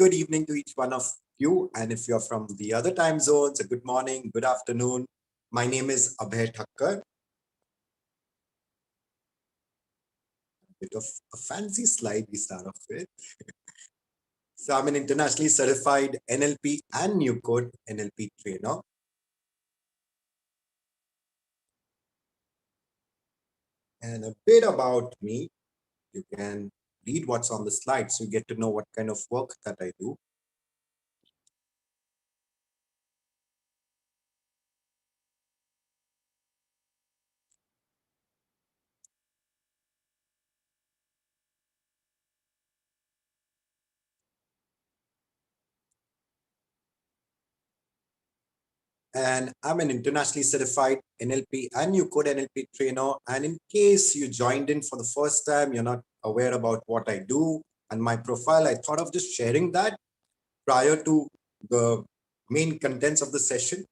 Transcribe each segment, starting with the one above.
good evening to each one of you. And if you're from the other time zones, a good morning, good afternoon. My name is Abhay Thakkar. A bit of a fancy slide we start off with. So I'm an internationally certified NLP and New Code NLP trainer. And a bit about me, you can read what's on the slide so you get to know what kind of work that I do. And I'm an internationally certified NLP and New Code NLP trainer. And in case you joined in for the first time, you're not aware about what I do and my profile, I thought of just sharing that prior to the main contents of the session.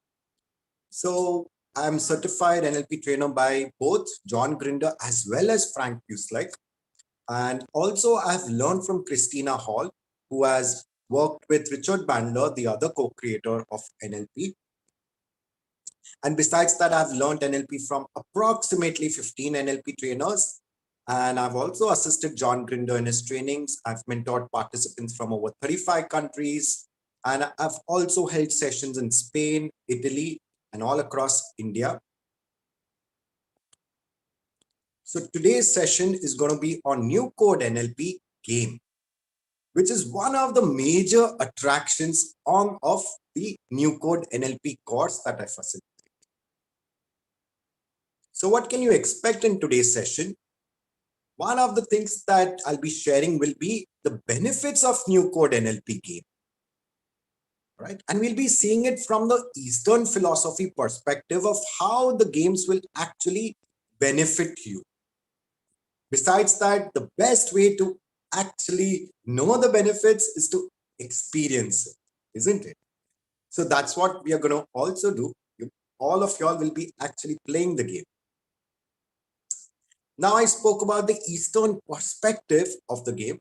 So I'm certified NLP trainer by both John Grinder as well as Frank Puslike. And also I've learned from Christina Hall, who has worked with Richard Bandler, the other co-creator of NLP. And besides that, I've learned NLP from approximately 15 NLP trainers. And I've also assisted John Grinder in his trainings. I've mentored participants from over 35 countries. And I've also held sessions in Spain, Italy, and all across India. So today's session is going to be on New Code NLP game, which is one of the major attractions of the New Code NLP course that I facilitate. So what can you expect in today's session? One of the things that I'll be sharing will be the benefits of New Code NLP game, right? And we'll be seeing it from the Eastern philosophy perspective of how the games will actually benefit you. Besides that, the best way to actually know the benefits is to experience it, isn't it? So that's what we are going to also do. All of y'all will be actually playing the game. Now I spoke about the Eastern perspective of the game.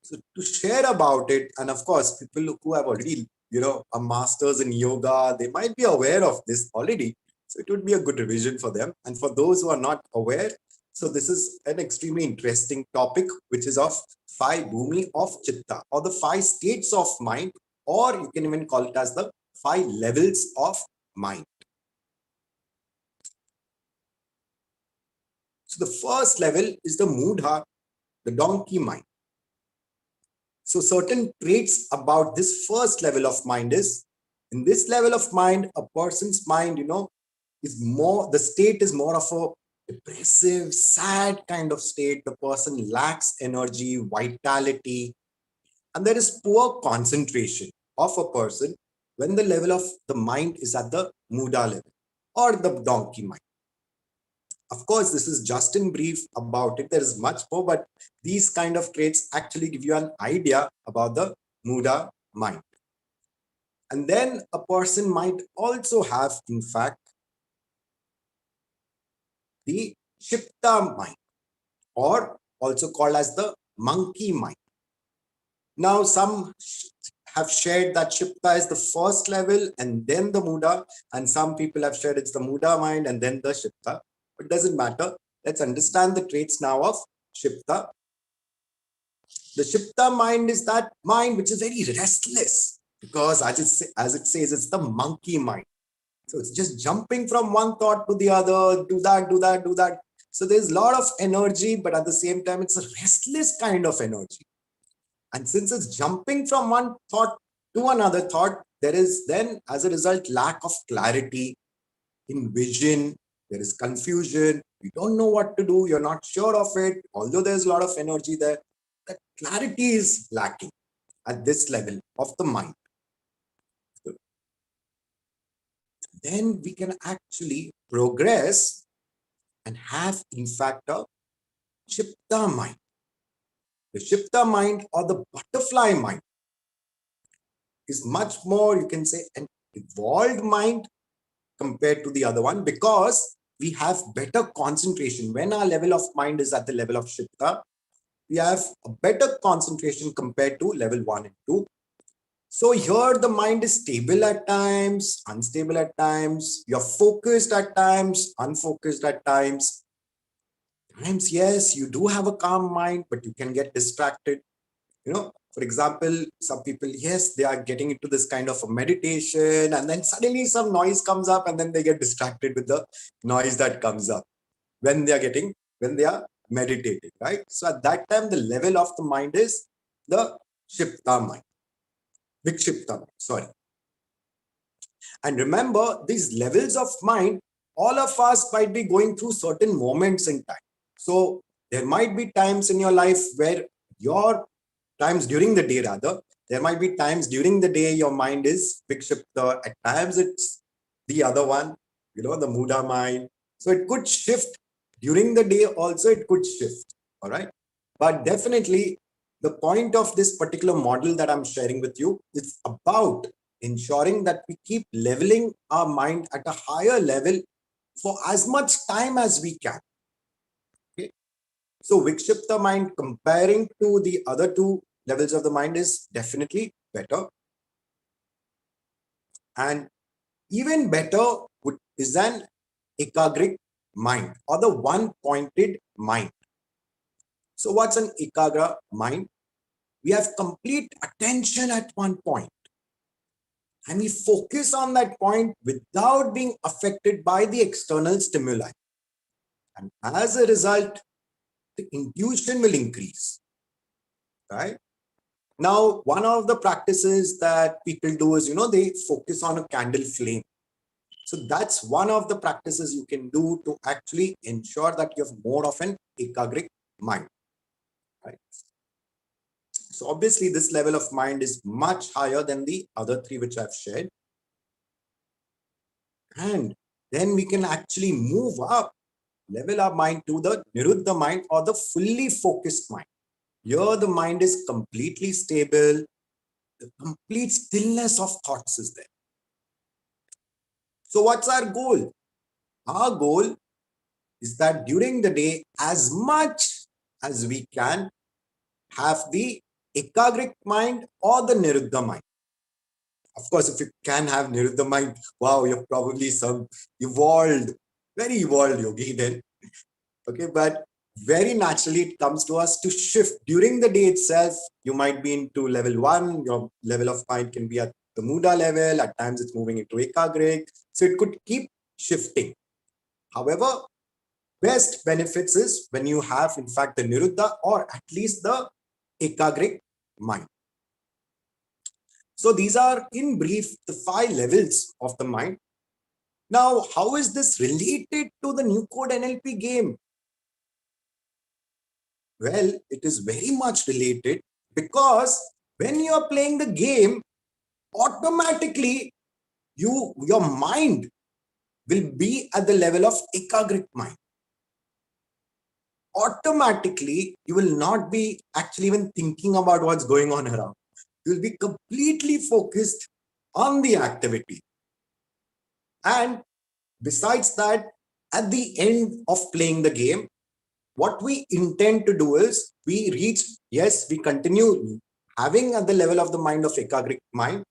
So to share about it, and of course, people who have already, a master's in yoga, they might be aware of this already. So it would be a good revision for them. And for those who are not aware, so this is an extremely interesting topic, which is of 5 bhumi of chitta, or the 5 states of mind, or you can even call it as the 5 levels of mind. So the first level is the mudha, the donkey mind. So certain traits about this first level of mind is, in this level of mind, a person's mind, is more, the state is more of a depressive, sad kind of state. The person lacks energy, vitality, and there is poor concentration of a person when the level of the mind is at the mudha level or the donkey mind. Of course, this is just in brief about it. There is much more, but these kind of traits actually give you an idea about the mudha mind. And then a person might also have, in fact, the Shipta mind, or also called as the monkey mind. Now, some have shared that Shipta is the first level and then the Muda, and some people have shared it's the Muda mind and then the Shipta. But it doesn't matter. Let's understand the traits now of Shipta. The Shipta mind is that mind which is very restless, because as it says, it's the monkey mind. So it's just jumping from one thought to the other, do that, do that, do that. So there's a lot of energy, but at the same time, it's a restless kind of energy. And since it's jumping from one thought to another thought, there is then, as a result, lack of clarity in vision. There is confusion. You don't know what to do. You're not sure of it. Although there's a lot of energy there, that clarity is lacking at this level of the mind. Then we can actually progress and have, in fact, a Shipta mind. The Shipta mind, or the butterfly mind, is much more, you can say, an evolved mind compared to the other one, because we have better concentration. When our level of mind is at the level of Shipta, we have a better concentration compared to level 1 and 2. So here the mind is stable at times, unstable at times, you're focused at times, unfocused at times. Times, yes, you do have a calm mind, but you can get distracted. For example, some people, yes, they are getting into this kind of a meditation, and then suddenly some noise comes up, and then they get distracted with the noise that comes up when they are meditating, right? So at that time, the level of the mind is the Shipta mind, Vikshipta mind, sorry. And remember, these levels of mind, all of us might be going through certain moments in time. So there might be times in your life where your times during the day, rather, there might be times during the day your mind is Vikshipta. At times it's the other one, the Muda mind. So it could shift during the day also, it could shift. All right. But definitely the point of this particular model that I'm sharing with you is about ensuring that we keep leveling our mind at a higher level for as much time as we can. Okay. So Vikshipta mind comparing to the other two levels of the mind is definitely better. And even better is an Ekagrik mind or the one-pointed mind. So what's an Ekagra mind? We have complete attention at one point, and we focus on that point without being affected by the external stimuli. And as a result, the intuition will increase, right? Now, one of the practices that people do is, they focus on a candle flame. So that's one of the practices you can do to actually ensure that you have more of an ekagric mind, right? So obviously this level of mind is much higher than the other three which I've shared. And then we can actually move up, level our mind to the Niruddha mind or the fully focused mind. Here the mind is completely stable. The complete stillness of thoughts is there. So what's our goal? Our goal is that during the day, as much as we can, have the Ekagric mind or the Niruddha mind. Of course, if you can have Niruddha mind, wow, you're probably some very evolved yogi then. Okay, but very naturally it comes to us to shift during the day itself. You might be into level 1, your level of mind can be at the Muda level, at times it's moving into Ekagric, so it could keep shifting. However, best benefits is when you have in fact the Niruddha or at least the Ekagric mind. So these are in brief the 5 levels of the mind. Now, how is this related to the new code NLP game? Well, it is very much related because when you are playing the game, automatically your mind will be at the level of Ekagric mind. Automatically, you will not be actually even thinking about what's going on around. You will be completely focused on the activity. And besides that, at the end of playing the game, what we intend to do is we continue having at the level of the mind of Ekagric mind,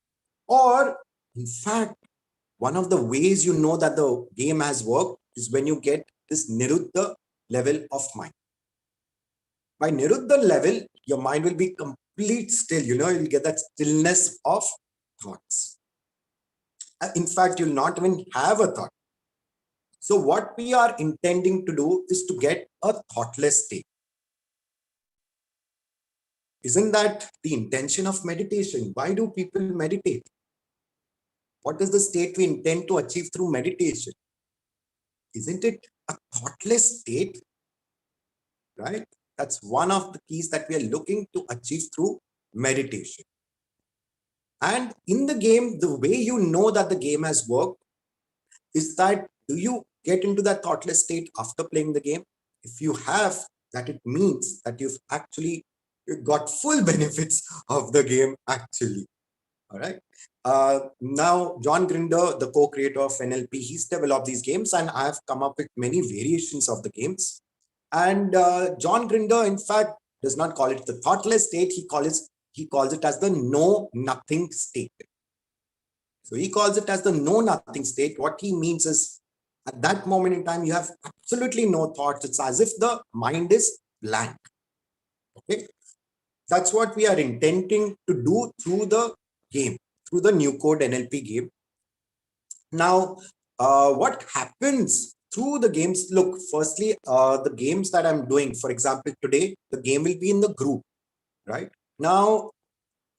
or in fact, one of the ways you know that the game has worked is when you get this Niruddha level of mind. By Niruddha level, your mind will be complete still, you'll get that stillness of thoughts. In fact, you'll not even have a thought. So what we are intending to do is to get a thoughtless state. Isn't that the intention of meditation? Why do people meditate? What is the state we intend to achieve through meditation? Isn't it a thoughtless state? Right? That's one of the keys that we are looking to achieve through meditation. And in the game, the way you know that the game has worked is that do you get into that thoughtless state after playing the game? If you have, that it means that you've actually got full benefits of the game actually. All right. Now, John Grinder, the co-creator of NLP, he's developed these games, and I have come up with many variations of the games. And John Grinder, in fact, does not call it the thoughtless state. he calls it as the know nothing state. So he calls it as the know nothing state. What he means is at that moment in time, you have absolutely no thoughts. It's as if the mind is blank. Okay. That's what we are intending to do through the game, through the new code NLP game. Now, what happens through the games? Look, firstly, the games that I'm doing, for example, today, the game will be in the group, right? Now,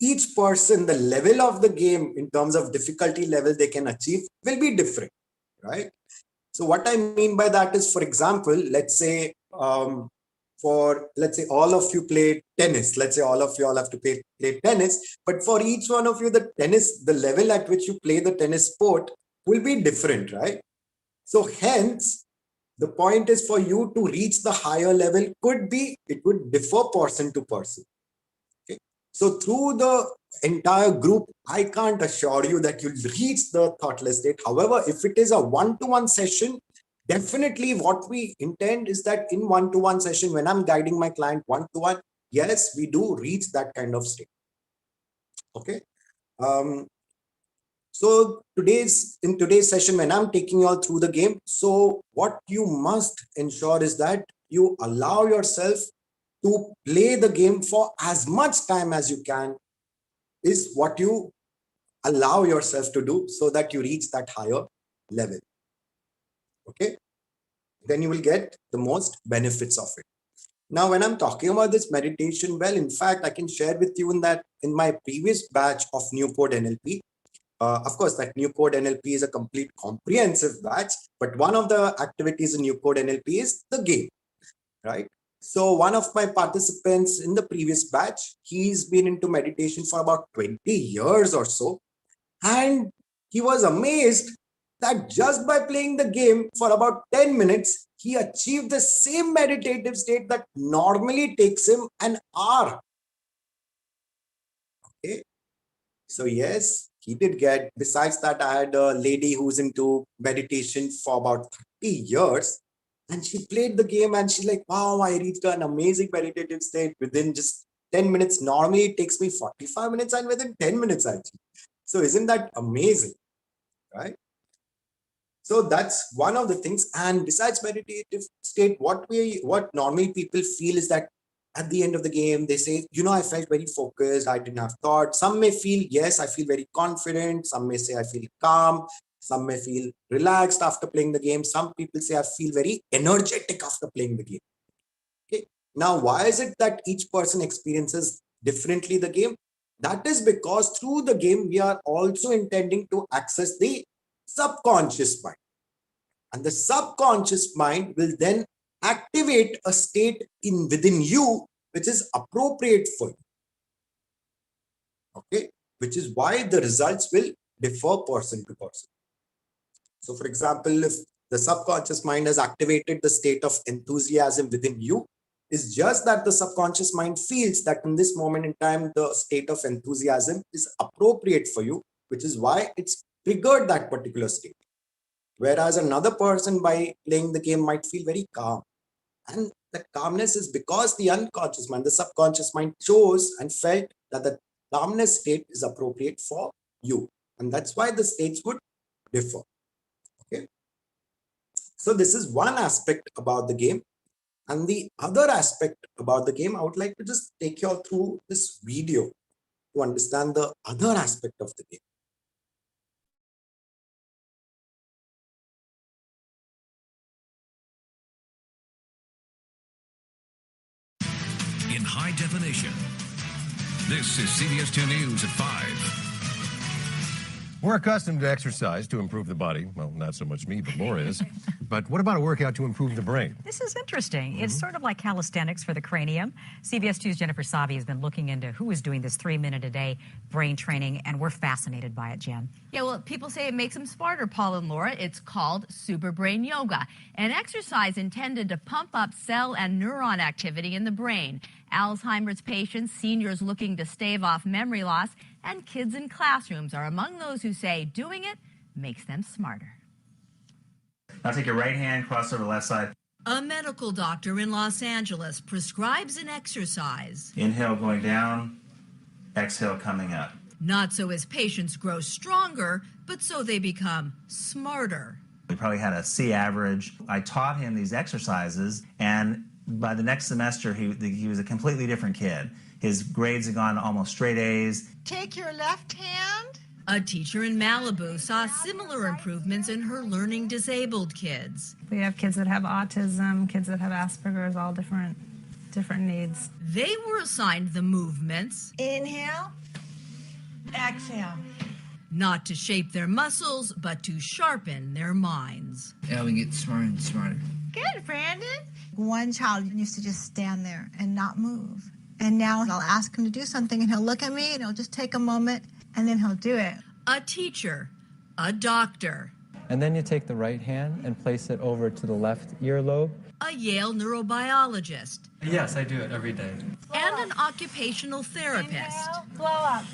each person, the level of the game in terms of difficulty level they can achieve will be different, right? So what I mean by that is, for example, let's say all of you play tennis. Let's say all of you all have to play tennis, but for each one of you, the level at which you play the tennis sport will be different, right? So hence, the point is for you to reach the higher level it would differ person to person. Okay. So through the entire group, I can't assure you that you'll reach the thoughtless state. However, if it is a one-to-one session, definitely what we intend is that in one-to-one session, when I'm guiding my client one-to-one, yes, we do reach that kind of state. Okay. So in today's session, when I'm taking you all through the game, so what you must ensure is that you allow yourself to play the game for as much time as you can, is what you allow yourself to do so that you reach that higher level. Okay. Then you will get the most benefits of it. Now, when I'm talking about this meditation, well, in fact, I can share with you in my previous batch of New Code NLP. Of course, that New Code NLP is a complete comprehensive batch, but one of the activities in New Code NLP is the game, right? So one of my participants in the previous batch, he's been into meditation for about 20 years or so. And he was amazed that just by playing the game for about 10 minutes, he achieved the same meditative state that normally takes him an hour. Okay. So yes, he did get, besides that, I had a lady who's into meditation for about 30 years. And she played the game and she's like, wow, I reached an amazing meditative state within just 10 minutes. Normally it takes me 45 minutes and within 10 minutes actually. So isn't that amazing, right? So that's one of the things. And besides meditative state, what normally people feel is that at the end of the game, they say, I felt very focused. I didn't have thoughts. Some may feel, yes, I feel very confident. Some may say I feel calm. Some may feel relaxed after playing the game. Some people say I feel very energetic after playing the game. Okay. Now, why is it that each person experiences differently the game? That is because through the game, we are also intending to access the subconscious mind. And the subconscious mind will then activate a state within you which is appropriate for you. Okay, which is why the results will differ person to person. So, for example, if the subconscious mind has activated the state of enthusiasm within you, it's just that the subconscious mind feels that in this moment in time, the state of enthusiasm is appropriate for you, which is why it's triggered that particular state. Whereas another person, by playing the game, might feel very calm. And that calmness is because the unconscious mind, the subconscious mind chose and felt that the calmness state is appropriate for you. And that's why the states would differ. Okay. So this is one aspect about the game. And the other aspect about the game, I would like to just take you all through this video to understand the other aspect of the game. In high definition, this is CBS 2 News at 5. We're accustomed to exercise to improve the body. Well, not so much me, but Laura is. But what about a workout to improve the brain? This is interesting. It's sort of like calisthenics for the cranium. CBS 2's Jennifer Savi has been looking into who is doing this 3-minute-a-day brain training, and we're fascinated by it, Jen. Yeah, well, people say it makes them smarter, Paul and Laura. It's called Super Brain Yoga, an exercise intended to pump up cell and neuron activity in the brain. Alzheimer's patients, seniors looking to stave off memory loss, and kids in classrooms are among those who say doing it makes them smarter. Now take your right hand, cross over the left side. A medical doctor in Los Angeles prescribes an exercise. Inhale going down, Exhale coming up. Not so as patients grow stronger, but so they become smarter. We probably had a C average. I taught him these exercises, and by the next semester, he was a completely different kid. His grades had gone to almost straight A's. Take your left hand. A teacher in Malibu saw similar improvements in her learning disabled kids. We have kids that have autism, kids that have Asperger's, all different needs. They were assigned the movements, Inhale. Exhale. not to shape their muscles, but to sharpen their minds. Yeah, we get smarter and smarter. Good, Brandon. One child used to just stand there and not move. And now I'll ask him to do something and he'll look at me and he'll just take a moment and then he'll do it. A teacher, a doctor, And then you take the right hand and place it over to the left earlobe. a Yale neurobiologist, Yes, I do it every day. and an occupational therapist. Inhale, blow up.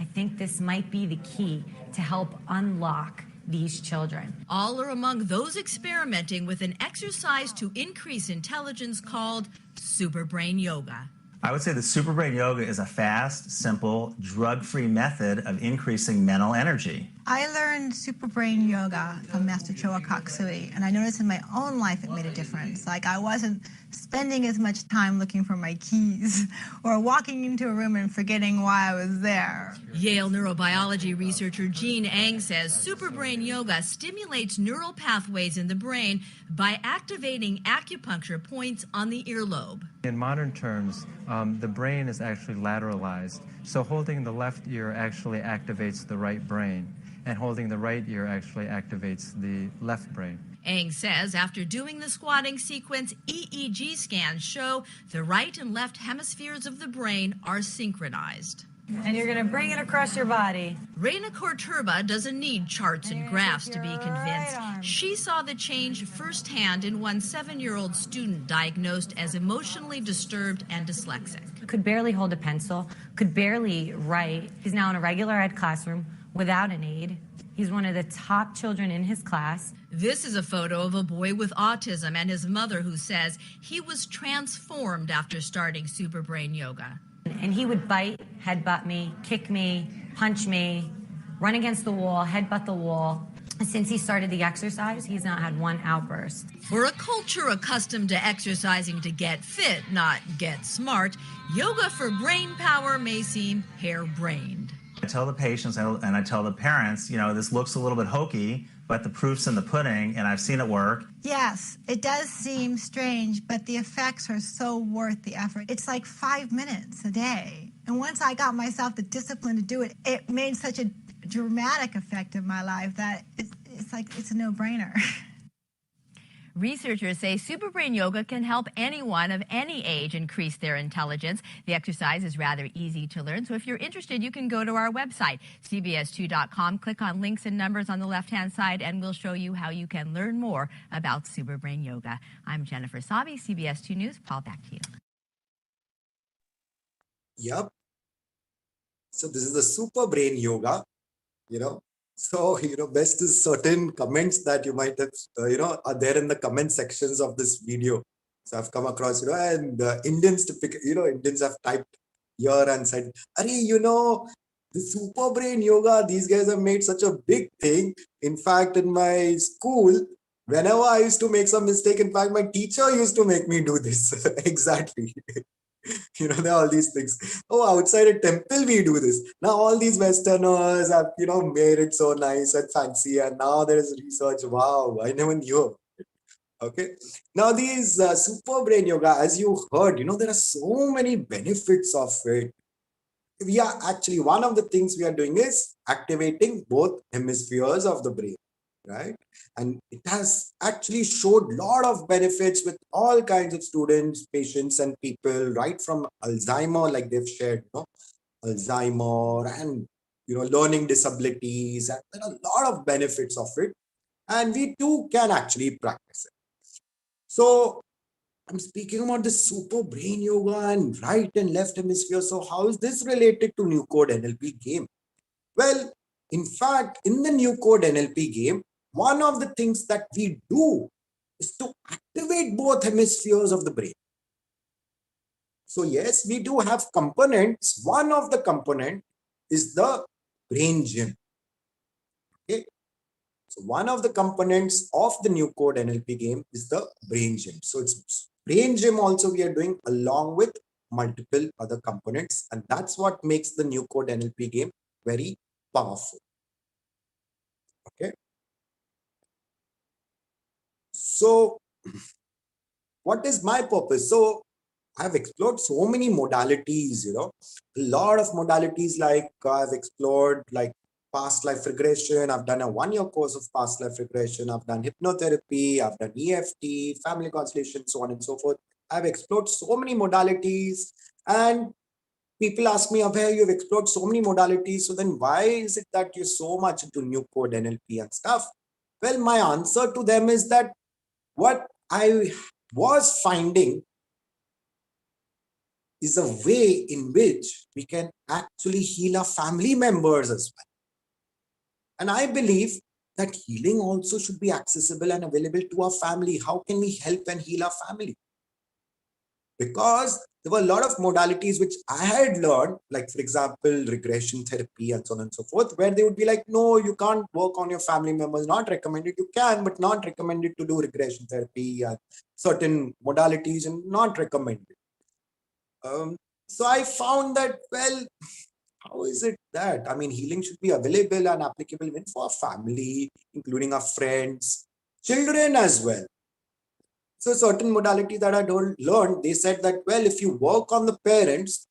I think this might be the key to help unlock these children. All are among those experimenting with an exercise to increase intelligence called Super Brain Yoga. I would say the Super Brain Yoga is a fast, simple, drug-free method of increasing mental energy. I learned Super Brain Yoga from Master Choa Kaksui, and I noticed in my own life it made a difference. Like I wasn't spending as much time looking for my keys or walking into a room and forgetting why I was there. Yale neurobiology researcher Jean Eng says Super Brain Yoga stimulates neural pathways in the brain by activating acupuncture points on the earlobe. In modern terms, the brain is actually lateralized. So holding the left ear actually activates the right brain, and holding the right ear actually activates the left brain. Eng says after doing the squatting sequence, EEG scans show the right and left hemispheres of the brain are synchronized. And you're going to bring it across your body. Reina Corturba doesn't need charts and graphs to be convinced. She saw the change firsthand in one 7-year-old student diagnosed as emotionally disturbed and dyslexic. Could barely hold a pencil, could barely write. He's now in a regular ed classroom without an aide. He's one of the top children in his class. This is a photo of a boy with autism and his mother who says he was transformed after starting Super Brain Yoga. And he would bite, headbutt me, kick me, punch me, run against the wall, headbutt the wall. Since he started the exercise, he's not had one outburst. For a culture accustomed to exercising to get fit, not get smart, yoga for brain power may seem harebrained. I tell the patients and I tell the parents, you know, this looks a little bit hokey, but the proof's in the pudding, and I've seen it work. Yes, it does seem strange, but the effects are so worth the effort. It's like 5 minutes a day. And once I got myself the discipline to do it, it made such a dramatic effect in my life that it's like it's a no-brainer. Researchers say Super Brain Yoga can help anyone of any age increase their intelligence. The exercise is rather easy to learn, so if you're interested, you can go to our website, cbs2.com, click on links and numbers on the left-hand side, and we'll show you how you can learn more about Super Brain Yoga. I'm Jennifer Sabi, CBS 2 News. Paul, back to you. Yep. So this is the Super Brain Yoga, So, best is certain comments that you might have, are there in the comment sections of this video. So I've come across, and Indians Indians have typed here and said, the Super Brain Yoga, these guys have made such a big thing. In fact, in my school, whenever I used to make some mistake, in fact, my teacher used to make me do this. Exactly. There are all these things. Oh, outside a temple, we do this. Now, all these Westerners have, made it so nice and fancy. And now there is research. Wow, I never knew. Okay. Now, these Super Brain Yoga, as you heard, there are so many benefits of it. We are actually, one of the things we are doing is activating both hemispheres of the brain, right? And it has actually showed a lot of benefits with all kinds of students, patients, and people, right from Alzheimer, like they've shared, Alzheimer and, learning disabilities. And there are a lot of benefits of it. And we too can actually practice it. So I'm speaking about the Super Brain Yoga and right and left hemisphere. So how is this related to New Code NLP game? Well, in fact, in the New Code NLP game, one of the things that we do is to activate both hemispheres of the brain. So yes, we do have components. One of the component is the brain gym. Okay. So one of the components of the new code NLP game is the brain gym. So it's brain gym also we are doing along with multiple other components, and that's what makes the new code NLP game very powerful. Okay. So what is my purpose? So I've explored so many modalities, a lot of modalities. Like I've explored like past life regression. I've done a 1-year course of past life regression. I've done hypnotherapy. I've done EFT, family constellation, so on and so forth. I've explored so many modalities, and people ask me, Abhay, you've explored so many modalities. So then why is it that you're so much into new code NLP and stuff? Well, my answer to them is that what I was finding is a way in which we can actually heal our family members as well. And I believe that healing also should be accessible and available to our family. How can we help and heal our family? Because there were a lot of modalities which I had learned, like, for example, regression therapy and so on and so forth, where they would be like, no, you can't work on your family members, not recommended. You can, but not recommended to do regression therapy and certain modalities, and not recommended. So I found that, well, how is it that? I mean, healing should be available and applicable even for our family, including our friends, children as well. So certain modality that I don't learn, they said that, well, if you work on the parents,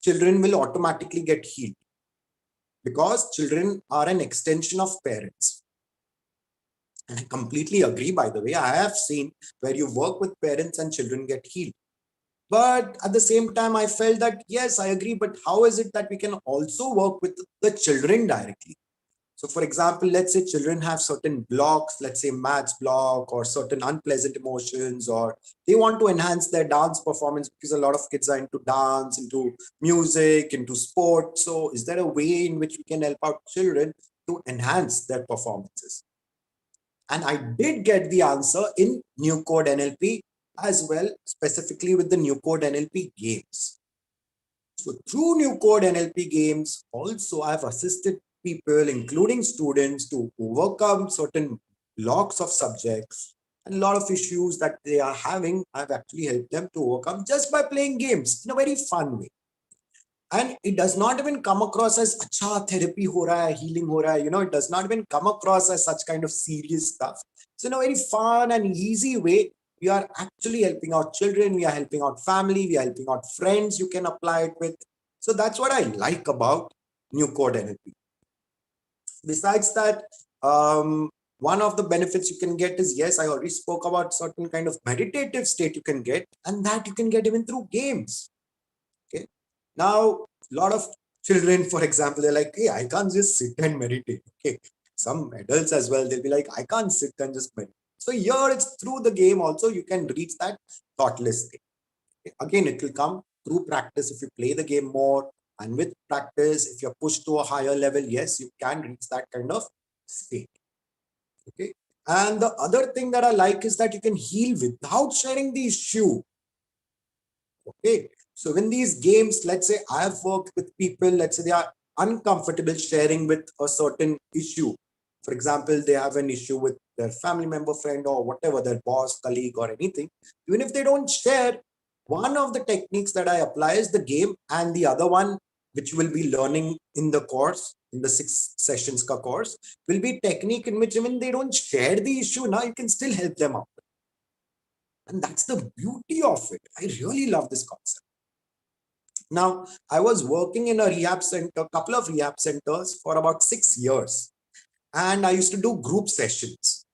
children will automatically get healed because children are an extension of parents. And I completely agree, by the way. I have seen where you work with parents and children get healed. But at the same time, I felt that, yes, I agree. But how is it that we can also work with the children directly? So for example, let's say children have certain blocks, let's say maths block or certain unpleasant emotions, or they want to enhance their dance performance because a lot of kids are into dance, into music, into sport. So is there a way in which we can help out children to enhance their performances? And I did get the answer in New Code NLP as well, specifically with the New Code NLP games. So through New Code NLP games, also I've assisted people, including students, to overcome certain blocks of subjects and a lot of issues that they are having. I've actually helped them to overcome just by playing games in a very fun way. And it does not even come across as acha therapy ho raha hai, healing ho raha hai. It does not even come across as such kind of serious stuff. So in a very fun and easy way, we are actually helping out children, we are helping out family, we are helping out friends you can apply it with. So that's what I like about New Code NLP. Besides that, one of the benefits you can get is, yes, I already spoke about certain kind of meditative state you can get, and that you can get even through games. Okay. Now, a lot of children, for example, they're like, hey, I can't just sit and meditate. Okay. Some adults as well, they'll be like, I can't sit and just meditate. So here it's through the game also, you can reach that thoughtless state. Okay. Again, it will come through practice. If you play the game more, and with practice, if you're pushed to a higher level, yes, you can reach that kind of state. Okay. And the other thing that I like is that you can heal without sharing the issue. Okay. So in these games, let's say I've worked with people, let's say they are uncomfortable sharing with a certain issue. For example, they have an issue with their family member, friend, or whatever, their boss, colleague, or anything. Even if they don't share, one of the techniques that I apply is the game, and the other one, which will be learning in the course, in the 6 sessions ka course, will be technique in which even they don't share the issue, now you can still help them out. And that's the beauty of it. I really love this concept. Now, I was working in a rehab center, couple of rehab centers for about 6 years. And I used to do group sessions.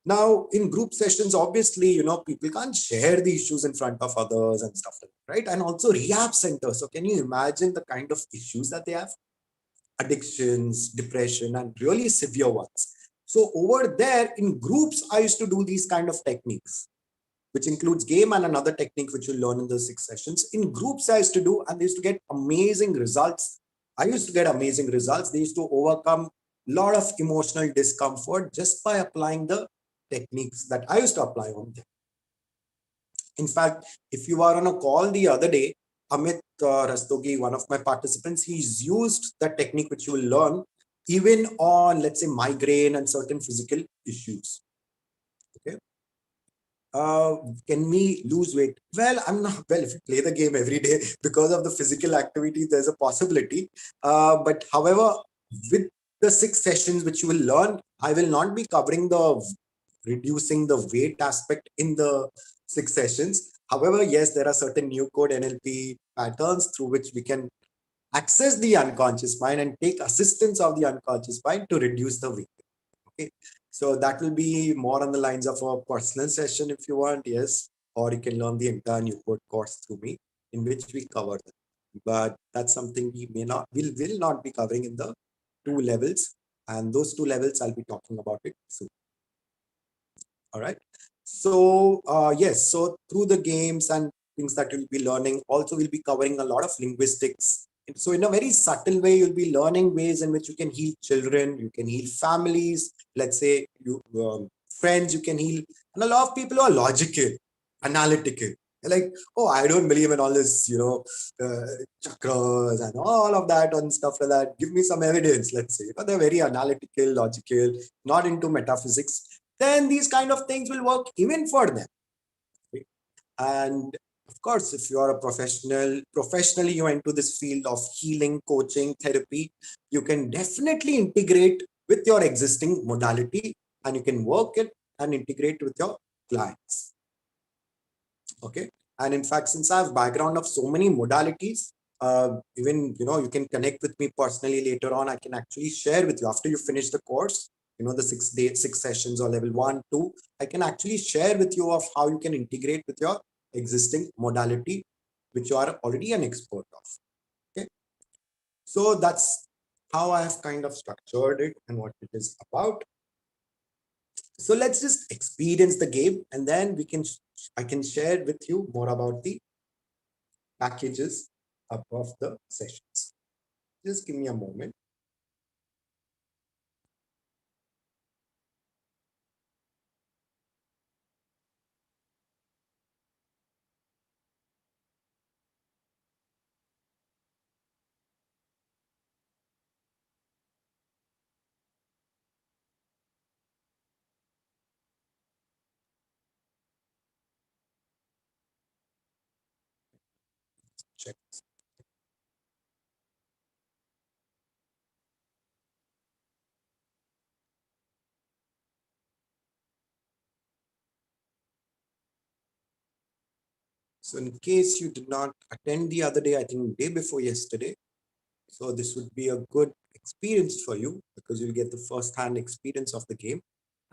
Now, in group sessions, obviously, people can't share the issues in front of others and stuff like that, right? And also rehab centers. So can you imagine the kind of issues that they have? Addictions, depression, and really severe ones. So over there in groups, I used to do these kind of techniques, which includes game and another technique which you'll learn in the 6 sessions. In groups, I used to do, and they used to get amazing results. I used to get amazing results. They used to overcome a lot of emotional discomfort just by applying the techniques that I used to apply on them. In fact, if you are on a call the other day, Amit Rastogi, one of my participants, he's used that technique which you will learn even on, let's say, migraine and certain physical issues. Okay. Can we lose weight? Well, I'm not. Well, if you play the game every day because of the physical activity, there's a possibility. But however, with the 6 sessions which you will learn, I will not be covering the reducing the weight aspect in the 6 sessions. However, yes, there are certain new code NLP patterns through which we can access the unconscious mind and take assistance of the unconscious mind to reduce the weight. Okay, so that will be more on the lines of a personal session if you want, yes, or you can learn the entire new code course through me, in which we cover that. But that's something we will not be covering in the 2 levels, and those 2 levels I'll be talking about it soon. All right. So yes, so through the games and things that you'll be learning, also we'll be covering a lot of linguistics. So in a very subtle way, you'll be learning ways in which you can heal children, you can heal families, let's say you friends, you can heal, and a lot of people are logical, analytical. They're like, oh, I don't believe in all this, chakras and all of that and stuff like that. Give me some evidence, let's say. But they're very analytical, logical, not into metaphysics. Then these kind of things will work even for them. Okay? And of course, if you are a professionally you're into this field of healing, coaching, therapy, you can definitely integrate with your existing modality and you can work it and integrate with your clients. Okay. And in fact, since I have background of so many modalities, even, you can connect with me personally later on. I can actually share with you after you finish the course, the 6 sessions or level 1, 2, I can actually share with you of how you can integrate with your existing modality, which you are already an expert of. Okay. So that's how I have kind of structured it and what it is about. So let's just experience the game and then I can share with you more about the packages of the sessions. Just give me a moment. Check. So in case you did not attend the other day, I think day before yesterday, so this would be a good experience for you because you'll get the first-hand experience of the game.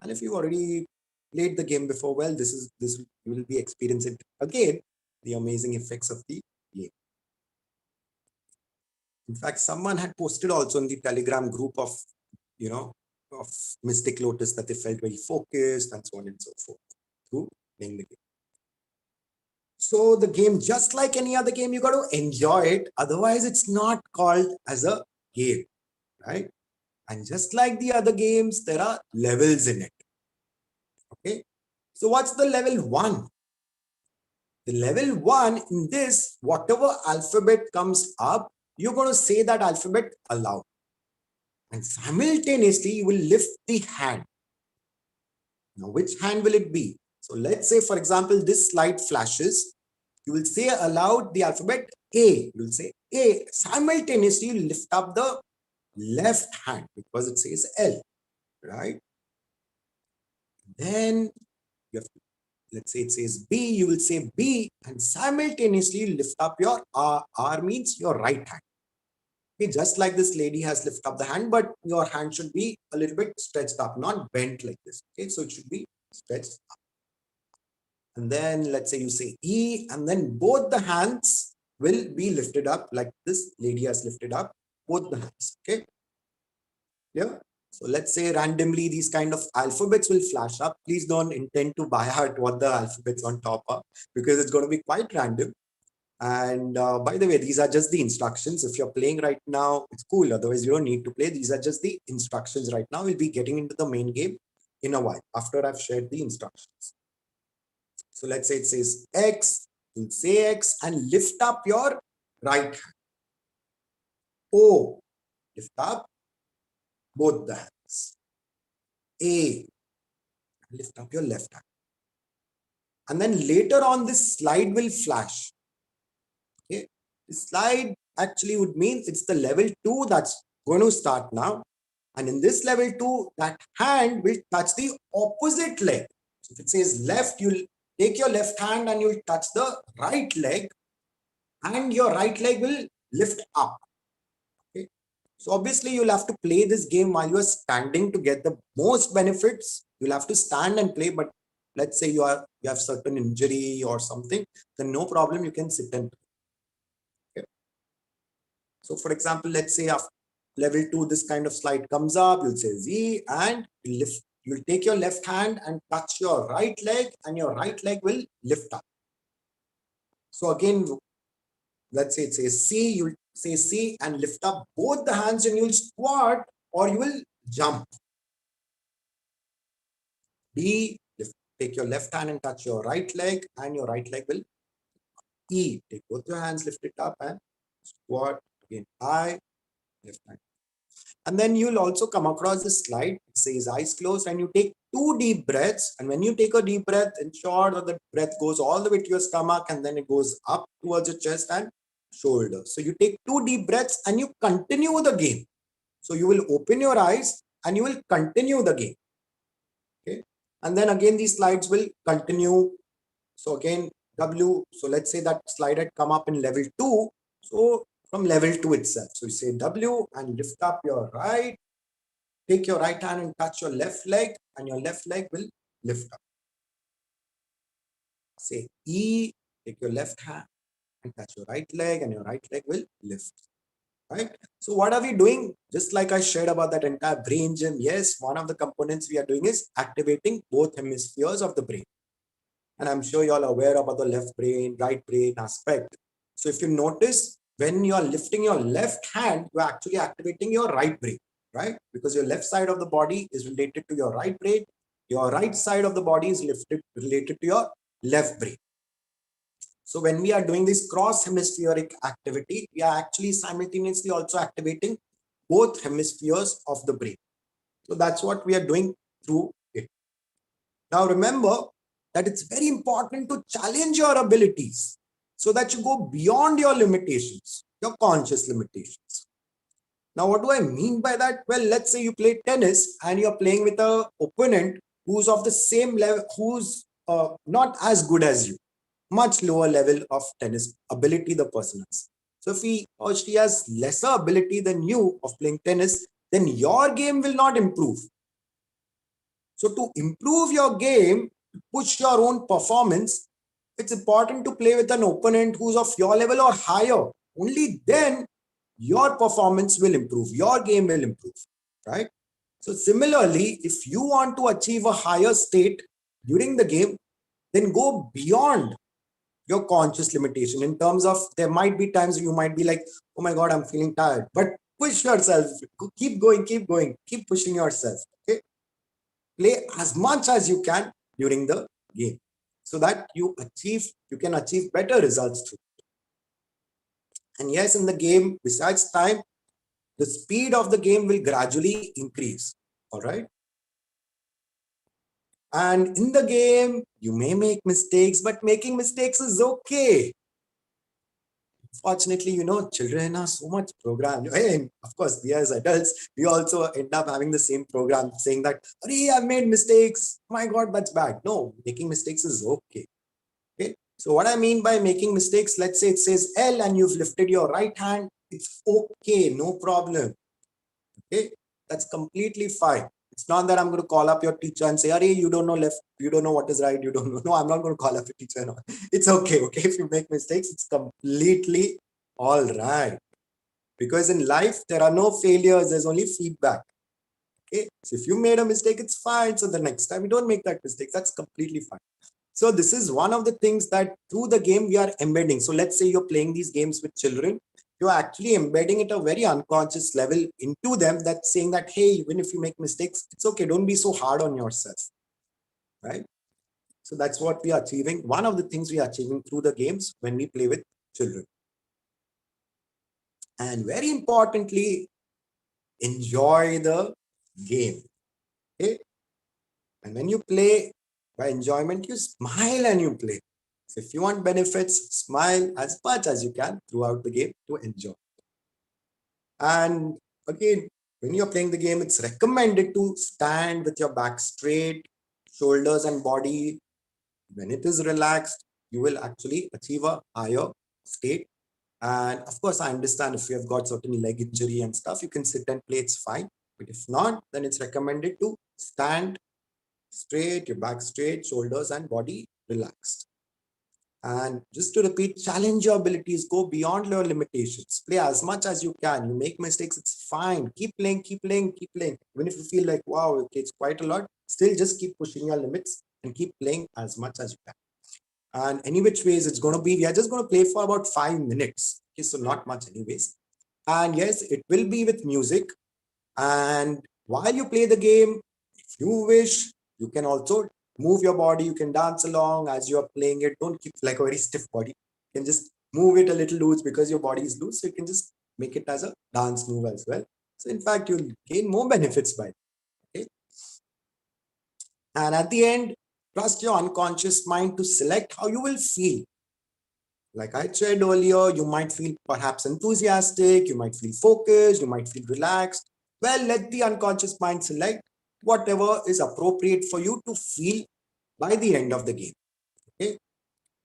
And if you already played the game before, well, this you will be experiencing again the amazing effects of the game. In fact, someone had posted also in the Telegram group of Mystic Lotus that they felt very focused and so on and so forth through playing the game. So the game, just like any other game, you got to enjoy it. Otherwise, it's not called as a game, right? And just like the other games, there are levels in it. Okay. So what's the level 1? The level 1 in this, whatever alphabet comes up, you're going to say that alphabet aloud. And simultaneously, you will lift the hand. Now, which hand will it be? So let's say, for example, this slide flashes. You will say aloud the alphabet A. You will say A. Simultaneously, you lift up the left hand because it says L, right? Then you have to, let's say it says B. You will say B and simultaneously lift up your R. R means your right hand. Okay, just like this lady has lifted up the hand, but your hand should be a little bit stretched up, not bent like this. Okay, so it should be stretched up. And then let's say you say E, and then both the hands will be lifted up like this lady has lifted up both the hands. Okay. Yeah. So let's say randomly these kind of alphabets will flash up. Please don't intend to by heart what the alphabets on top are because it's going to be quite random. And by the way, these are just the instructions. If you're playing right now, it's cool. Otherwise, you don't need to play. These are just the instructions right now. We'll be getting into the main game in a while after I've shared the instructions. So let's say it says X, you'll say X and lift up your right hand. O, lift up both the hands. A, lift up your left hand. And then later on this slide will flash. Okay, the slide actually would mean it's the level 2 that's going to start now. And in this level 2, that hand will touch the opposite leg. So if it says left, you'll take your left hand and you'll touch the right leg, and your right leg will lift up. Okay. So obviously you'll have to play this game while you are standing to get the most benefits. You'll have to stand and play, but let's say you have certain injury or something, then no problem, you can sit and play. Okay. So for example, let's say after level 2, this kind of slide comes up, you'll say Z and lift. You'll take your left hand and touch your right leg, and your right leg will lift up. So again, let's say it says C, you'll say C and lift up both the hands, and you'll squat or you will jump. D, take your left hand and touch your right leg, and your right leg will. E, take both your hands, lift it up and squat. Again, I, left hand. And then you'll also come across this slide. It says eyes closed, and you take 2 deep breaths. And when you take a deep breath, ensure that the breath goes all the way to your stomach, and then it goes up towards your chest and shoulder. So you take 2 deep breaths and you continue the game. So you will open your eyes and you will continue the game. Okay. And then again, these slides will continue. So again, W. So let's say that slide had come up in level 2. So from level 2 itself. So you say W and lift up your right. Take your right hand and touch your left leg, and your left leg will lift up. Say E, take your left hand and touch your right leg, and your right leg will lift. Right? So what are we doing? Just like I shared about that entire brain gym, yes, one of the components we are doing is activating both hemispheres of the brain. And I'm sure you all are aware about the left brain, right brain aspect. So if you notice, when you are lifting your left hand, you are actually activating your right brain, right? Because your left side of the body is related to your right brain. Your right side of the body is related to your left brain. So when we are doing this cross hemispheric activity, we are actually simultaneously also activating both hemispheres of the brain. So that's what we are doing through it. Now remember that it's very important to challenge your abilities so that you go beyond your limitations, your conscious limitations. Now, what do I mean by that? Well, let's say you play tennis and you're playing with an opponent who's of the same level, who's not as good as you, much lower level of tennis ability the person has. So if he or she has lesser ability than you of playing tennis, then your game will not improve. So to improve your game, push your own performance, it's important to play with an opponent who's of your level or higher. Only then your performance will improve, your game will improve, right? So similarly, if you want to achieve a higher state during the game, then go beyond your conscious limitation in terms of there might be times you might be like, oh my God, I'm feeling tired, but push yourself, keep going, keep pushing yourself. Okay. Play as much as you can during the game so that you can achieve better results too. And yes, in the game, besides time, the speed of the game will gradually increase. All right. And in the game, you may make mistakes, but making mistakes is okay. Fortunately, children are so much programmed. And of course, we as adults, we also end up having the same program saying that, hey, I've made mistakes. My God, that's bad. No, making mistakes is okay. Okay. So what I mean by making mistakes, let's say it says L and you've lifted your right hand. It's okay. No problem. Okay. That's completely fine. It's not that I'm going to call up your teacher and say, Arey, you don't know left, you don't know what is right, you don't know. No, I'm not going to call up your teacher. No. It's okay. Okay. If you make mistakes, it's completely all right. Because in life, there are no failures, there's only feedback. Okay. So if you made a mistake, it's fine. So the next time you don't make that mistake, that's completely fine. So this is one of the things that through the game we are embedding. So let's say you're playing these games with children. You're actually embedding it a very unconscious level into them, that's saying that, hey, even if you make mistakes, it's okay. Don't be so hard on yourself, right? So that's what we are achieving. One of the things we are achieving through the games when we play with children. And very importantly, enjoy the game. Okay? And when you play, by enjoyment, you smile and you play. So if you want benefits, smile as much as you can throughout the game to enjoy. And again, when you're playing the game, it's recommended to stand with your back straight, shoulders and body. When it is relaxed, you will actually achieve a higher state. And of course, I understand if you have got certain leg injury and stuff, you can sit and play, it's fine. But if not, then it's recommended to stand straight, your back straight, shoulders and body relaxed. And just to repeat, challenge your abilities, go beyond your limitations, play as much as you can. You make mistakes, it's fine. Keep playing, keep playing, keep playing. Even if you feel like, wow, okay, it's quite a lot, still just keep pushing your limits and keep playing as much as you can. And any which ways, it's going to be, we are just going to play for about 5 minutes. Okay, so not much anyways. And yes, it will be with music. And while you play the game, if you wish, you can also move your body. You can dance along as you are playing it. Don't keep like a very stiff body. You can just move it a little loose because your body is loose. So you can just make it as a dance move as well. So in fact, you'll gain more benefits by it. Okay. And at the end, trust your unconscious mind to select how you will feel. Like I said earlier, you might feel perhaps enthusiastic, you might feel focused, you might feel relaxed. Well, let the unconscious mind select whatever is appropriate for you to feel by the end of the game. Okay.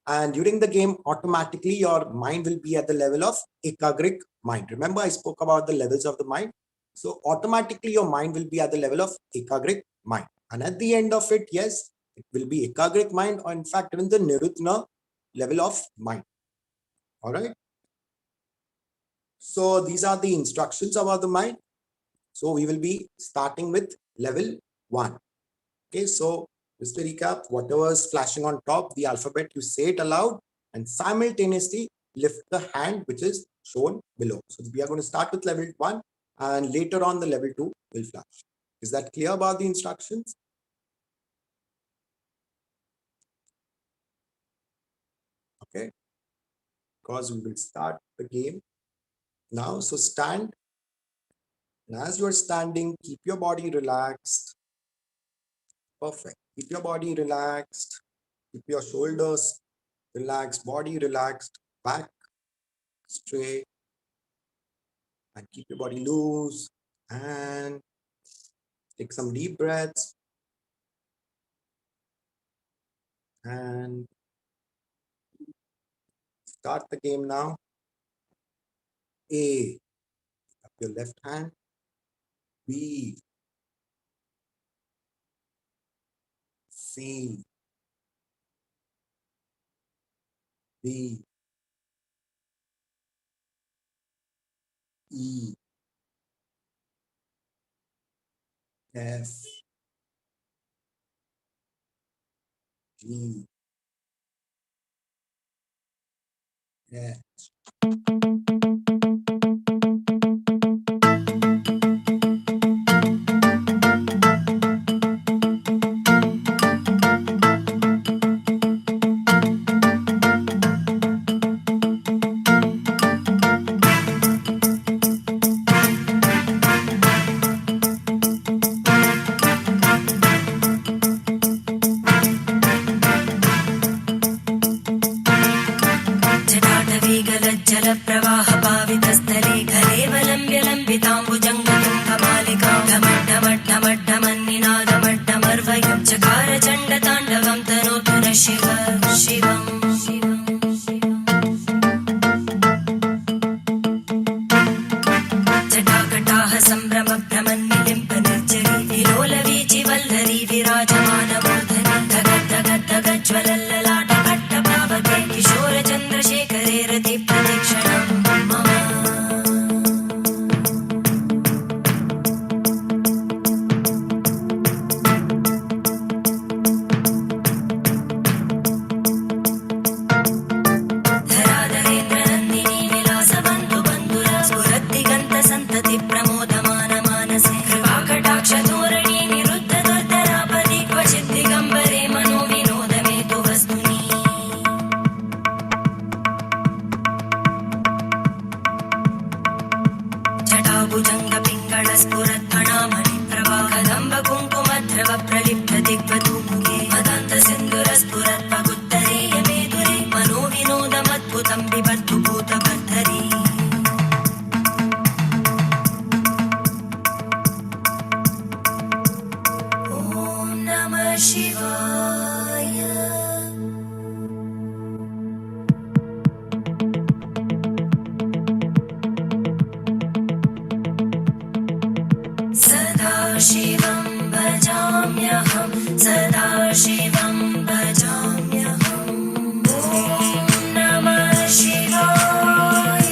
And during the game, automatically your mind will be at the level of ekagrik mind. Remember, I spoke about the levels of the mind. So automatically your mind will be at the level of ekagrik mind. And at the end of it, yes, it will be ekagrik mind, or in fact, even the nirutna level of mind. All right. So these are the instructions about the mind. So we will be starting with level 1. Okay. So just to recap, whatever is flashing on top, the alphabet, you say it aloud and simultaneously lift the hand, which is shown below. So we are going to start with level 1 and later on the level 2 will flash. Is that clear about the instructions? Okay. Because we will start the game now. So stand. And as you are standing, keep your body relaxed. Perfect. Keep your body relaxed. Keep your shoulders relaxed, body relaxed, back straight. And keep your body loose. And take some deep breaths. And start the game now. A. Up your left hand. B. C. D. E. F. G. H. जटाटवीगलज्जलप्रवाहपावितस्थले घलेवलम्ब्यलम्बिताम्बुजङ्गतुङ्गमालिकां ढमड्ढमड्ढमड्ढमन्निनादमड्ढमर्वयं चकारचण्डताण्डवं तनोतु नः शिव शिवम् जटाकटाः सम्भ्रमभ्रमन्निलिम्पनिर्जरी विलोलवीचिवल्लरी विराजमानमूर्धनि धगद्धगद्धगज्ज्वलल्ललाटकट्टपावके किशोरचन्द्रशेखरे रतिप्रदक्षिणं मम धराधरेन्द्रनन्दिनी विलासबन्धुबन्धुरा स्फुरद्दिगन्तसन्तति प्रमोदमानमानसे कृपाकटाक्षधोरणी निरुद्धदुर्धरापदि क्वचिद् दिगम्बरे मनोविनोदमेतु वस्तुनि शिवाय सदा शिवं भजाम्यहं सदा शिवं भजाम्यहम् ॐ नमः शिवाय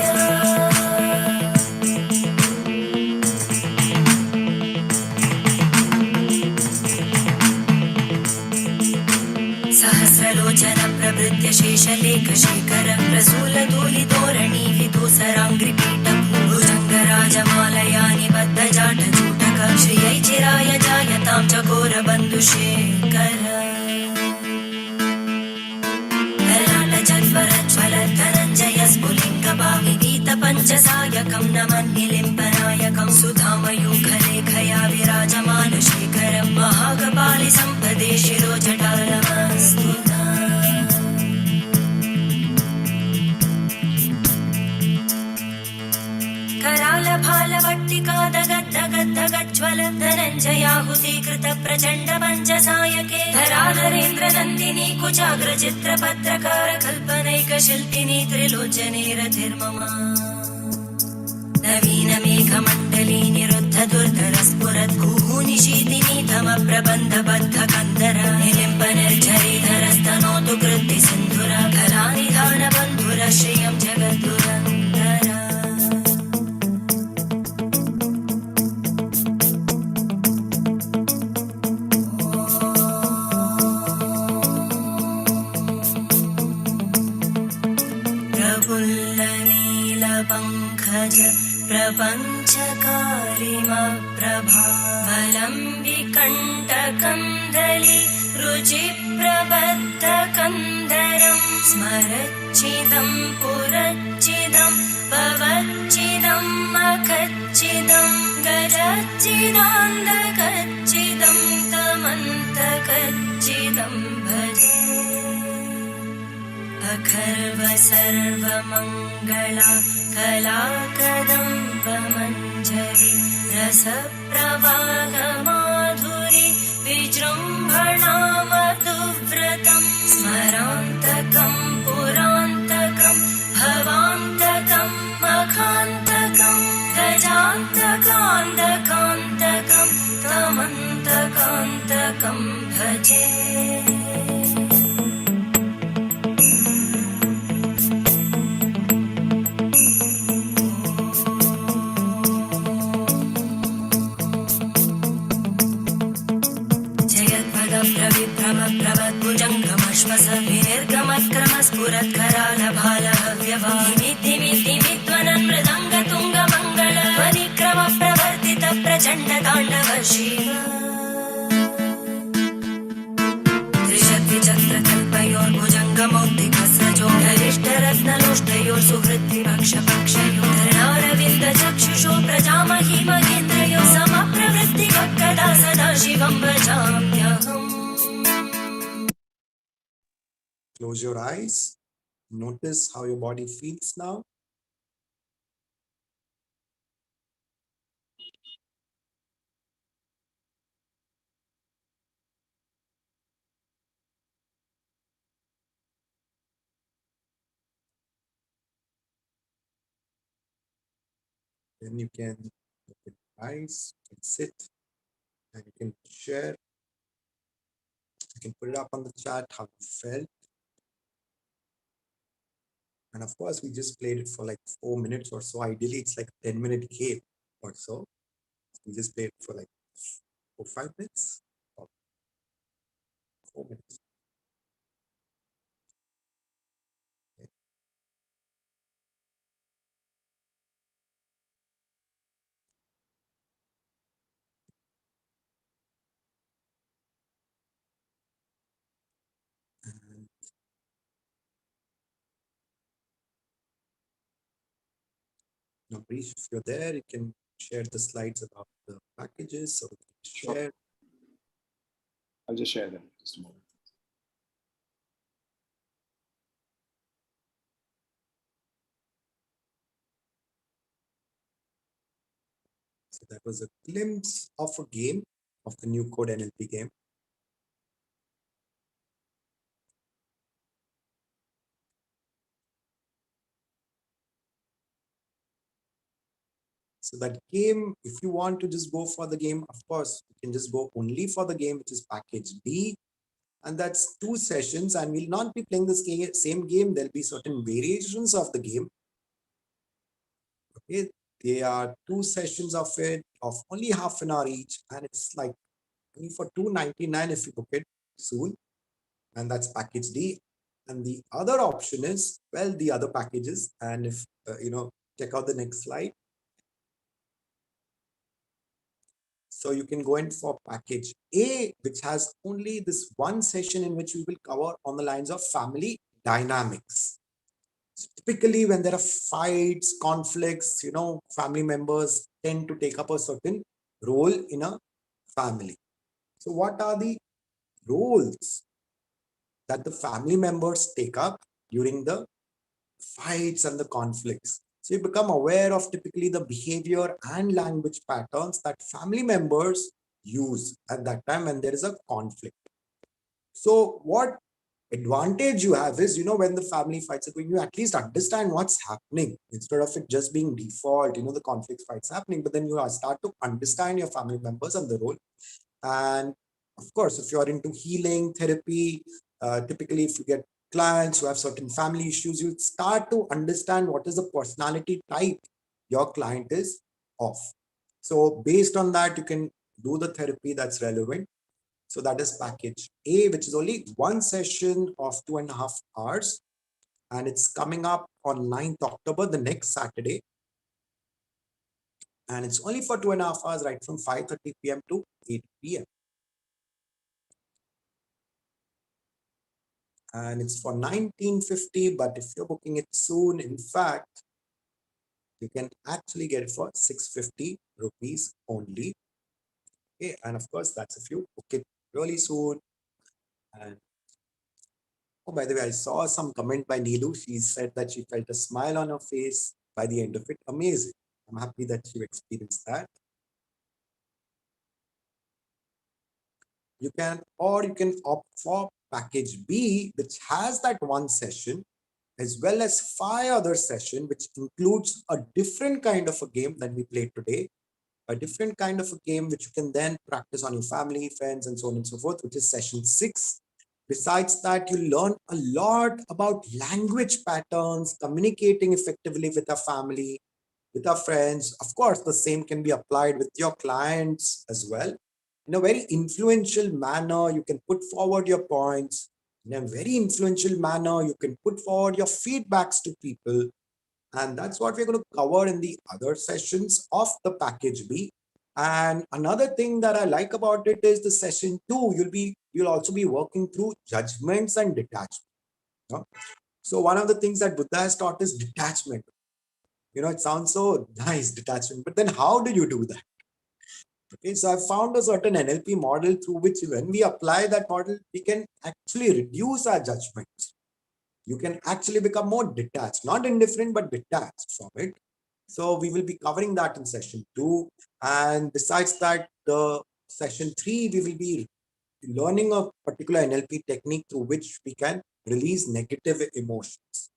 सहस्रलोचन प्रभृत्य शेषलेखशेखर प्रसूलधूलितोरणि विदूसराङ्घ्रिपीठं भुजङ्गराजमालया निबद्धजाटचूटक श्रियै चिराय जायतां चकोरबन्धुशेखर ललाटजल्परज्ज्वल धनञ्जय स्फुलिङ्गभाविगीतपञ्चसायकं नमन्निलिम्पनायकं सुधामयूखलेखया विराजमानशेखरं महाकपालि सम्पदे शिरोजटालमस्तु करालभालवट्टिकादगद्दगद्दगज्ज्वल धनञ्जयाहुतीकृत प्रचण्ड पञ्चसायके धराधरेन्द्रनन्दिनी कुचाग्रचित्रपत्रकार कल्पनैकशिल्पिनी त्रिलोचने रतिर्मम नवीनमेघमण्डली निरुद्ध दुर्धरस्फुरत् भूनिशीतिनी तमप्रबन्धबद्धकन्दर निलिम्पनिर्झरीधरस्तनोतु कृत्ति सिन्धुर कलानिधानबन्धुर श्रियं जगद्दुरन्दर प्रफुल्लनीलपङ्कज प्रपञ्चकारिमप्रभावलम्बिकण्टकन्दली रुचिप्रबद्धकन्दरं स्मरच्चिदं पुरच्चिदं भवच्चिदं मखच्चिदं गजच्चिदान्दकच्चिदं तमन्तकच्चिदं भजे अखर्व सर्वमङ्गला कलाकदम्बमञ्जरी रसप्रवाहमाधुरी विजृम्भणा मधुव्रतं स्मरान्तकं पुरान्तकं भवान्तकं मखान्तकं गजान्तकान्तकान्तकं तमन्तकान्तकं भजे विनिर्गमक्रमस्फुरत्करालभालहव्यवाहिमिद्धिमिद्धिमिद्वनन् मृदङ्गतुङ्गमङ्गल ध्वनिक्रमप्रवर्तित प्रचण्डताण्डव शिव त्रिशक्तिचक्रकल्पयोर्भुजङ्गमौक्तिकस्रजो गरिष्ठरत्नलोष्टयोः सुहृद्विपक्षपक्षयोः धरणारविन्दचक्षुषो प्रजामहि महेन्द्रयो समप्रवृत्तिकदा सदा शिवं भजाम्यहम् Close your eyes. Notice how your body feels now. Then you can open your eyes, you can sit, and you can share. You can put it up on the chat how you felt. And of course, we just played it for like 4 minutes or so. Ideally, it's like a 10-minute game or so. We just played it for like 4 5 minutes. Or 4 minutes. Okay. And now, Brief, if you're there, you can share the slides about the packages. So we can share. I'll just share them just a moment. So that was a glimpse of a game of the new Code NLP game. So that game, if you want to just go for the game, of course, you can just go only for the game, which is package D. And that's 2 sessions, and we'll not be playing the same game. There'll be certain variations of the game. Okay, they are 2 sessions of it, of only half an hour each, and it's like only for $2.99 if you book it soon, and that's package D. And the other option is, well, the other packages, and if check out the next slide. So you can go in for package A, which has only this one session in which we will cover on the lines of family dynamics. So typically, when there are fights, conflicts, family members tend to take up a certain role in a family. So what are the roles that the family members take up during the fights and the conflicts? So you become aware of typically the behavior and language patterns that family members use at that time when there is a conflict. So what advantage you have is, when the family fights are going, you at least understand what's happening instead of it just being default, the conflict fights happening, but then you start to understand your family members and the role. And of course, if you're into healing therapy, typically if you get clients who have certain family issues, you start to understand what is the personality type your client is of. So based on that, you can do the therapy that's relevant. So that is package A, which is only one session of 2.5 hours. And it's coming up on 9th October, the next Saturday. And it's only for 2.5 hours, right from 5:30 p.m. to 8 p.m. And it's for 1950, but if you're booking it soon, in fact, you can actually get it for 650 rupees only. Okay, and of course, that's if you book it really soon. And oh, by the way, I saw some comment by Neelu. She said that she felt a smile on her face by the end of it. Amazing. I'm happy that you experienced that. You can opt for package B, which has that one session, as well as 5 other sessions, which includes a different kind of a game than we played today, a different kind of a game which you can then practice on your family, friends, and so on and so forth, which is session 6. Besides that, you learn a lot about language patterns, communicating effectively with our family, with our friends. Of course, the same can be applied with your clients as well. In a very influential manner, you can put forward your points. In a very influential manner, you can put forward your feedbacks to people. And that's what we're going to cover in the other sessions of the package B. And another thing that I like about it is the session 2, you'll also be working through judgments and detachment. So one of the things that Buddha has taught is detachment. It sounds so nice, detachment, but then how do you do that? Okay, so I found a certain NLP model through which when we apply that model, we can actually reduce our judgments. You can actually become more detached, not indifferent, but detached from it. So we will be covering that in session 2. And besides that, the session 3, we will be learning a particular NLP technique through which we can release negative emotions.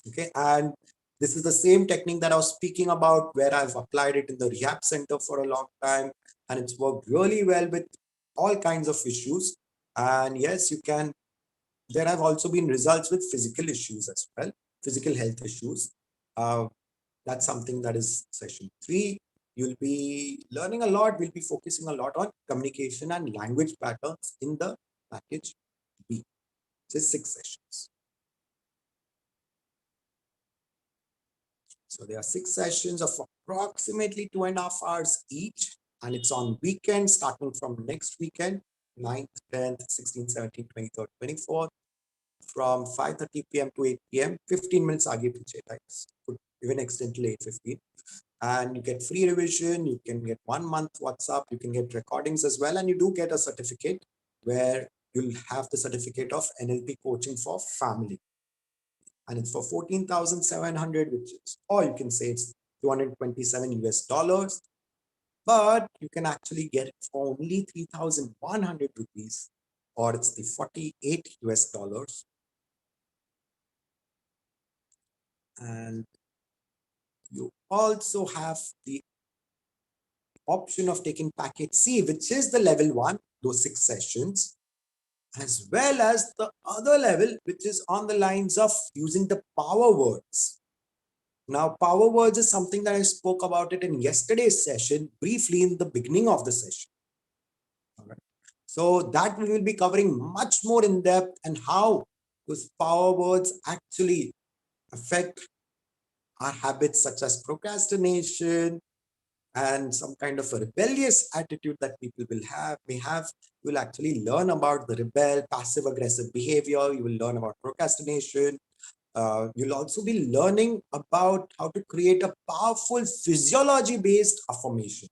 Okay, and this is the same technique that I was speaking about, where I've applied it in the rehab center for a long time, and it's worked really well with all kinds of issues. And yes, you can. There have also been results with physical issues as well, physical health issues. That's something that is session 3. You'll be learning a lot. We'll be focusing a lot on communication and language patterns in the package B. Just 6 sessions. So there are 6 sessions of approximately 2.5 hours each, and it's on weekends starting from next weekend, 9th, 10th, 16th, 17th, 23rd, 24th, from 5:30 p.m. to 8 p.m. 15 minutes aage piche types, could even extend till 8:15. And you get free revision, you can get 1 month WhatsApp, you can get recordings as well, and you do get a certificate where you'll have the certificate of NLP coaching for family. And it's for 14,700, which is, or you can say it's 227 US dollars, but you can actually get it for only 3,100 rupees, or it's the 48 US dollars. And you also have the option of taking package C, which is the level 1, those 6 sessions, as well as the other level, which is on the lines of using the power words. Now, power words is something that I spoke about it in yesterday's session, briefly in the beginning of the session. All right. So that we will be covering much more in depth and how those power words actually affect our habits such as procrastination and some kind of a rebellious attitude that people may have. You will actually learn about the rebel, passive aggressive behavior. You will learn about procrastination. You'll also be learning about how to create a powerful physiology based affirmation,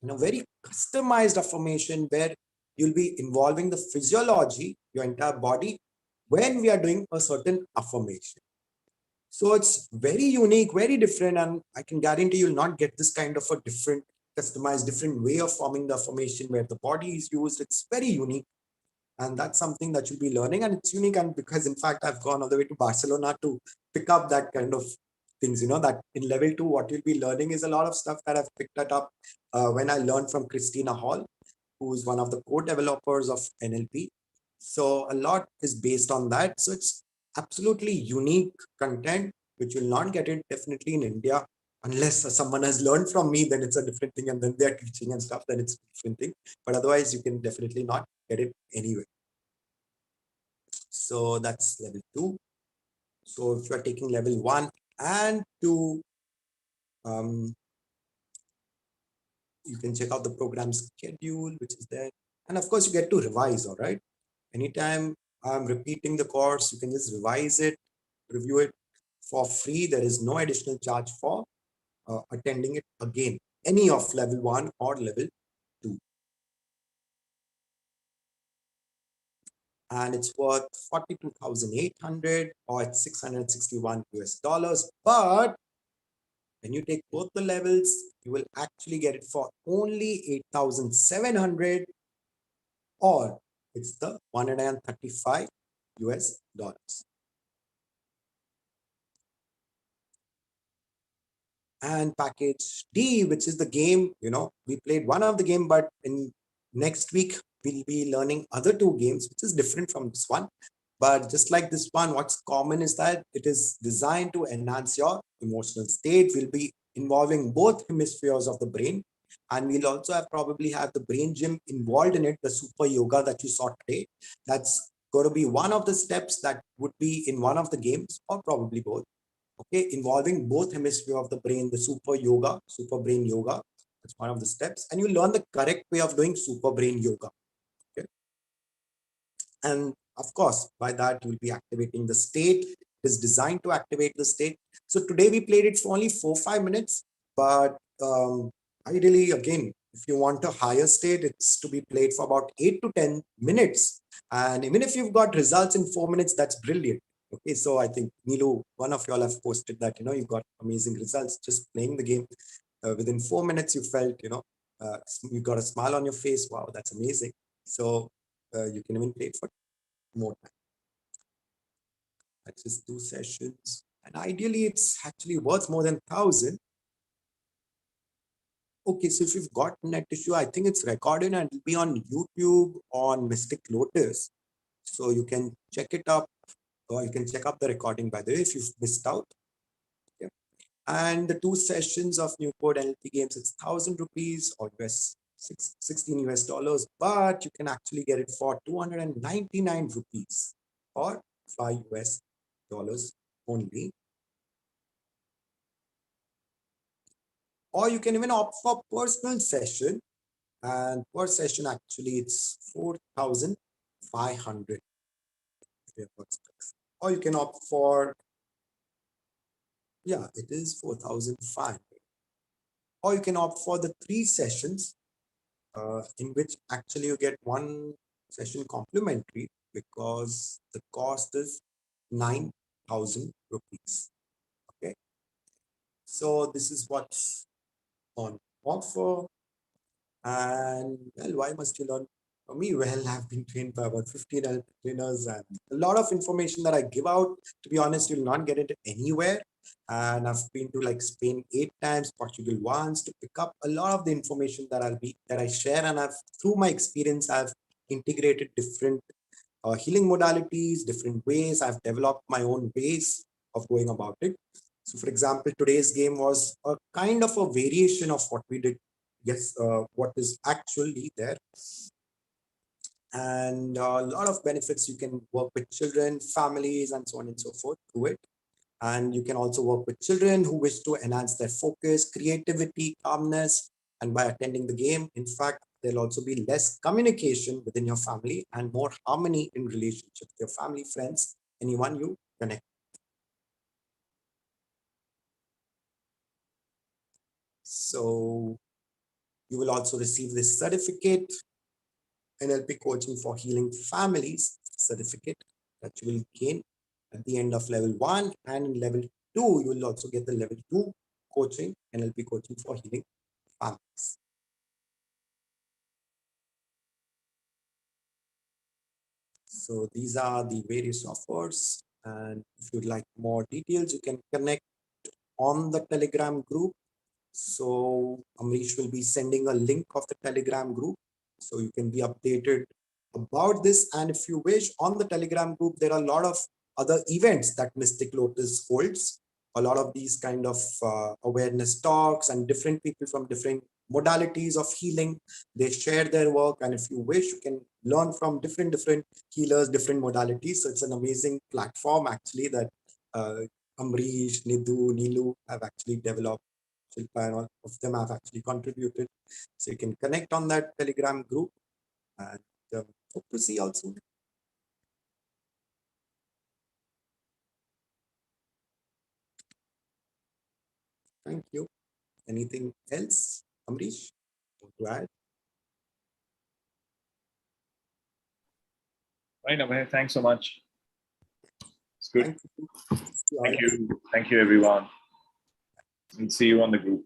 very customized affirmation where you'll be involving the physiology, your entire body, when we are doing a certain affirmation. So it's very unique, very different, and I can guarantee you'll not get this kind of a different, customized, different way of forming the affirmation where the body is used. It's very unique, and that's something that you'll be learning, and it's unique. And because in fact I've gone all the way to Barcelona to pick up that kind of things, that in level 2 what you'll be learning is a lot of stuff that I've picked that up when I learned from Christina Hall, who is one of the co-developers of NLP. So a lot is based on that. So it's absolutely unique content which you'll not get it definitely in India unless someone has learned from me. Then it's a different thing, and then they're teaching and stuff, then it's a different thing. But otherwise you can definitely not get it anywhere. So that's level 2. So if you're taking level 1 and 2, you can check out the program schedule, which is there. And of course, you get to revise, all right? Anytime I'm repeating the course, you can just revise it, review it for free. There is no additional charge for attending it again, any of level 1 or level 2. And it's worth 42,800 or it's 661 US dollars. But when you take both the levels, you will actually get it for only 8,700, or it's the 135 US dollars. And package D, which is the game, we played one of the game, but in next week, we'll be learning other 2 games, which is different from this one. But just like this one, what's common is that it is designed to enhance your emotional state. We'll be involving both hemispheres of the brain. And we'll also probably have the brain gym involved in it, the super yoga that you saw today. That's going to be one of the steps that would be in one of the games, or probably both. Okay, involving both hemisphere of the brain, the super brain yoga. That's one of the steps. And you learn the correct way of doing super brain yoga. Okay. And of course, by that, you'll be activating the state. It is designed to activate the state. So today we played it for only 4-5 minutes, but ideally, again, if you want a higher state, it's to be played for about 8 to 10 minutes. And even if you've got results in 4 minutes, that's brilliant. Okay, so I think Nilu, one of y'all have posted that, you got amazing results just playing the game. Within 4 minutes, you felt, you got a smile on your face. Wow, that's amazing. So you can even play it for more time. That's just 2 sessions. And ideally, it's actually worth more than 1,000. Okay, so if you've got net issue, I think it's recorded and it'll be on YouTube on Mystic Lotus. So you can check it up, or you can check up the recording, by the way, if you've missed out. Okay. And the 2 sessions of Newport NLP games, it's 1,000 rupees or 16 US dollars, but you can actually get it for 299 rupees or 5 US dollars only. Or you can even opt for personal session, and per session actually it's 4,500. Or you can opt for, yeah, it is 4,500. Or you can opt for the 3 sessions in which actually you get 1 session complimentary because the cost is 9,000 rupees. Okay, so this is what's on offer. And well, why must you learn from me? Well, I've been trained by about 15 trainers, and a lot of information that I give out, to be honest, you'll not get it anywhere. And I've been to like Spain 8 times, Portugal once, to pick up a lot of the information that I share. And I've, through my experience, I've integrated different healing modalities, different ways. I've developed my own ways of going about it. So for example, today's game was a kind of a variation of what we did. Yes, what is actually there. And a lot of benefits. You can work with children, families, and so on and so forth through it. And you can also work with children who wish to enhance their focus, creativity, calmness, and by attending the game, in fact, there'll also be less communication within your family and more harmony in relationship with your family, friends, anyone you connect. So you will also receive this certificate, NLP Coaching for Healing Families certificate, that you will gain at the end of level 1, and in level 2 you will also get the level 2 coaching, NLP Coaching for Healing Families. So these are the various offers, and if you'd like more details, you can connect on the Telegram group. So Amrish will be sending a link of the Telegram group, so you can be updated about this. And if you wish, on the Telegram group, there are a lot of other events that Mystic Lotus holds. A lot of these kind of awareness talks, and different people from different modalities of healing, they share their work. And if you wish, you can learn from different healers, different modalities. So it's an amazing platform actually that Amrish, Nidhu, Neelu have actually developed. Shilpa and all of them have actually contributed. So you can connect on that Telegram group, and hope to see you all soon. Thank you. Anything else, Amrish, to add? Right, Abhay, thanks so much. It's good. Thank you. Thank you. Thank you, everyone. And see you on the group.